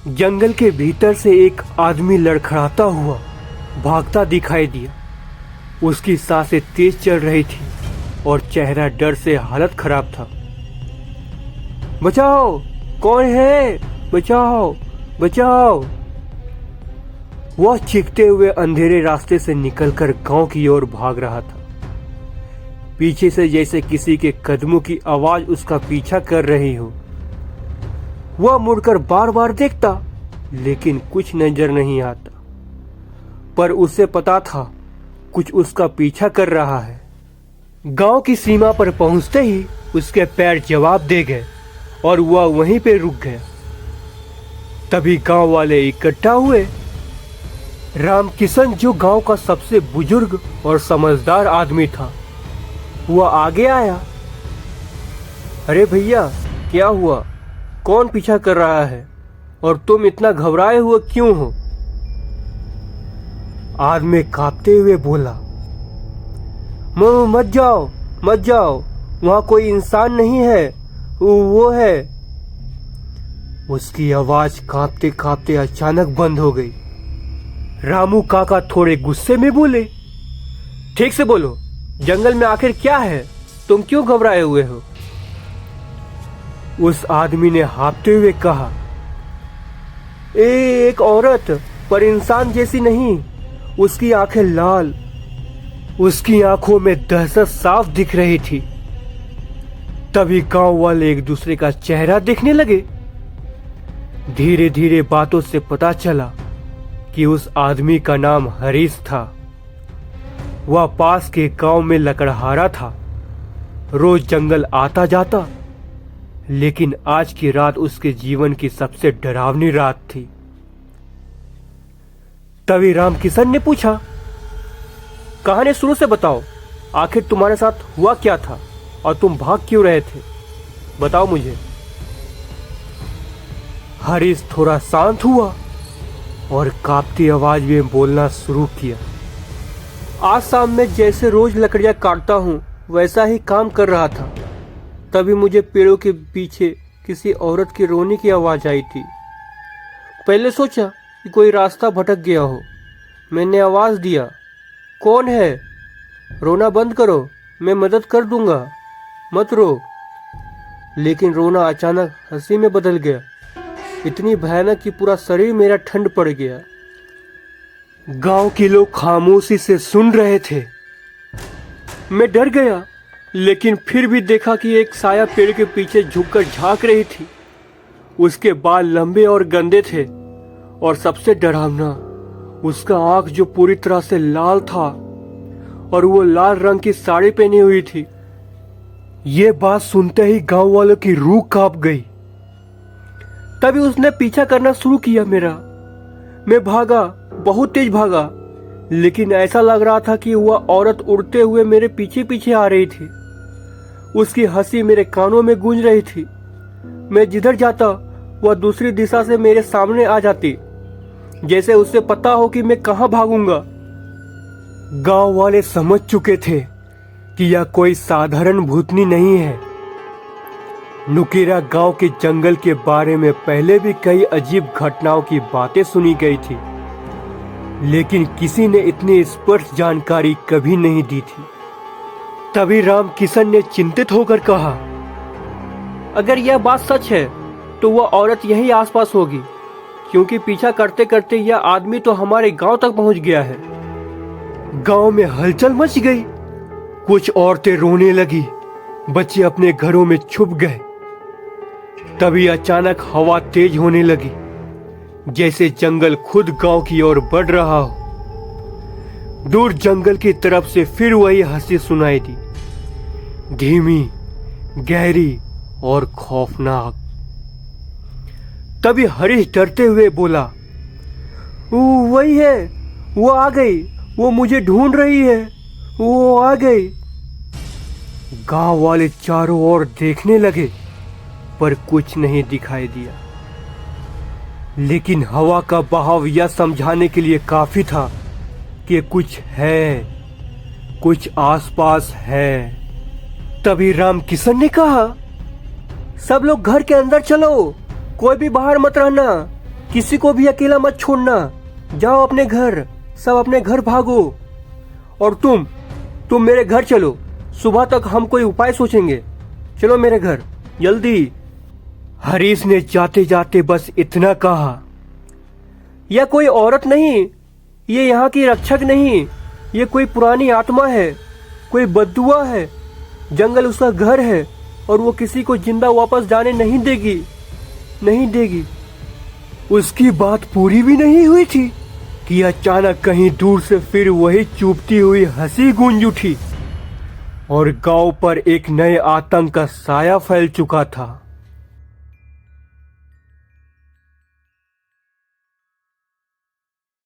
जंगल के भीतर से एक आदमी लड़खड़ाता हुआ भागता दिखाई दिया। उसकी सांसें तेज चल रही थी और चेहरा डर से हालत खराब था। बचाओ, कौन है? बचाओ, बचाओ! वह चीखते हुए अंधेरे रास्ते से निकलकर गांव की ओर भाग रहा था। पीछे से जैसे किसी के कदमों की आवाज उसका पीछा कर रही हो। वह मुड़कर बार बार देखता, लेकिन कुछ नजर नहीं आता। पर उसे पता था कुछ उसका पीछा कर रहा है। गांव की सीमा पर पहुंचते ही उसके पैर जवाब दे गए और वह वहीं पे रुक गया। तभी गांव वाले इकट्ठा हुए। रामकिशन, जो गांव का सबसे बुजुर्ग और समझदार आदमी था, वह आगे आया। अरे भैया, क्या हुआ? कौन पीछा कर रहा है और तुम इतना घबराए हुए क्यों हो? आदमी कांपते हुए बोला, मत जाओ, मत जाओ, वहां कोई इंसान नहीं है, वो है। उसकी आवाज कांपते कांपते अचानक बंद हो गई। रामू काका थोड़े गुस्से में बोले, ठीक से बोलो, जंगल में आखिर क्या है? तुम क्यों घबराए हुए हो? उस आदमी ने हाँफते हुए कहा, एक औरत, पर इंसान जैसी नहीं। उसकी आंखें लाल, उसकी आंखों में दहशत साफ दिख रही थी। तभी गांव वाले एक दूसरे का चेहरा देखने लगे। धीरे धीरे बातों से पता चला कि उस आदमी का नाम हरीश था। वह पास के गांव में लकड़हारा था। रोज जंगल आता जाता, लेकिन आज की रात उसके जीवन की सबसे डरावनी रात थी। तभी रामकिशन ने पूछा, कहानी शुरू से बताओ, आखिर तुम्हारे साथ हुआ क्या था और तुम भाग क्यों रहे थे? बताओ मुझे। हरीश थोड़ा शांत हुआ और कांपती आवाज में बोलना शुरू किया। आज शाम में जैसे रोज लकड़ियां काटता हूं, वैसा ही काम कर रहा था। तभी मुझे पेड़ों के पीछे किसी औरत के रोने की आवाज आई थी। पहले सोचा कि कोई रास्ता भटक गया हो। मैंने आवाज दिया, कौन है? रोना बंद करो, मैं मदद कर दूंगा, मत रो। लेकिन रोना अचानक हंसी में बदल गया, इतनी भयानक कि पूरा शरीर मेरा ठंड पड़ गया। गांव के लोग खामोशी से सुन रहे थे। मैं डर गया, लेकिन फिर भी देखा कि एक साया पेड़ के पीछे झुककर झांक रही थी। उसके बाल लंबे और गंदे थे और सबसे डरावना, उसका आंख जो पूरी तरह से लाल था और वो लाल रंग की साड़ी पहनी हुई थी। ये बात सुनते ही गांव वालों की रूह कांप गई। तभी उसने पीछा करना शुरू किया मेरा। मैं भागा, बहुत तेज भागा, लेकिन ऐसा लग रहा था कि वह औरत उड़ते हुए मेरे पीछे पीछे आ रही थी। उसकी हंसी मेरे कानों में गूंज रही थी। मैं जिधर जाता वह दूसरी दिशा से मेरे सामने आ जाती, जैसे उसे पता हो कि मैं कहां भागूंगा। गांव वाले समझ चुके थे कि यह कोई साधारण भूतनी नहीं है। नुकेरा गांव के जंगल के बारे में पहले भी कई अजीब घटनाओं की बातें सुनी गई थी, लेकिन किसी ने इतनी स्पष्ट जानकारी कभी नहीं दी थी। तभी रामकिशन ने चिंतित होकर कहा, अगर यह बात सच है तो वह औरत यही आसपास होगी, क्योंकि पीछा करते करते यह आदमी तो हमारे गांव तक पहुंच गया है। गांव में हलचल मच गई। कुछ औरतें रोने लगी, बच्चे अपने घरों में छुप गए। तभी अचानक हवा तेज होने लगी, जैसे जंगल खुद गांव की ओर बढ़ रहा हो। दूर जंगल की तरफ से फिर वही हंसी सुनाई दी, धीमी, गहरी और खौफनाक। तभी हरीश डरते हुए बोला, वही है, वो आ गई, वो मुझे ढूंढ रही है, वो आ गई। गांव वाले चारों ओर देखने लगे, पर कुछ नहीं दिखाई दिया। लेकिन हवा का बहाव यह समझाने के लिए काफी था कि कुछ है, कुछ आसपास है। तभी रामकिशन ने कहा, सब लोग घर के अंदर चलो, कोई भी बाहर मत रहना, किसी को भी अकेला मत छोड़ना। जाओ अपने घर, सब अपने घर भागो। और तुम मेरे घर चलो, सुबह तक हम कोई उपाय सोचेंगे। चलो मेरे घर जल्दी। हरीश ने जाते जाते बस इतना कहा। यह कोई औरत नहीं, ये यहाँ की रक्षक नहीं, ये कोई पुरानी आत्मा है, कोई बद्दुआ है। जंगल उसका घर है और वो किसी को जिंदा वापस जाने नहीं देगी, नहीं देगी। उसकी बात पूरी भी नहीं हुई थी कि अचानक कहीं दूर से फिर वही चुभती हुई हंसी गूंज उठी और गांव पर एक नए आतंक का साया फैल चुका था।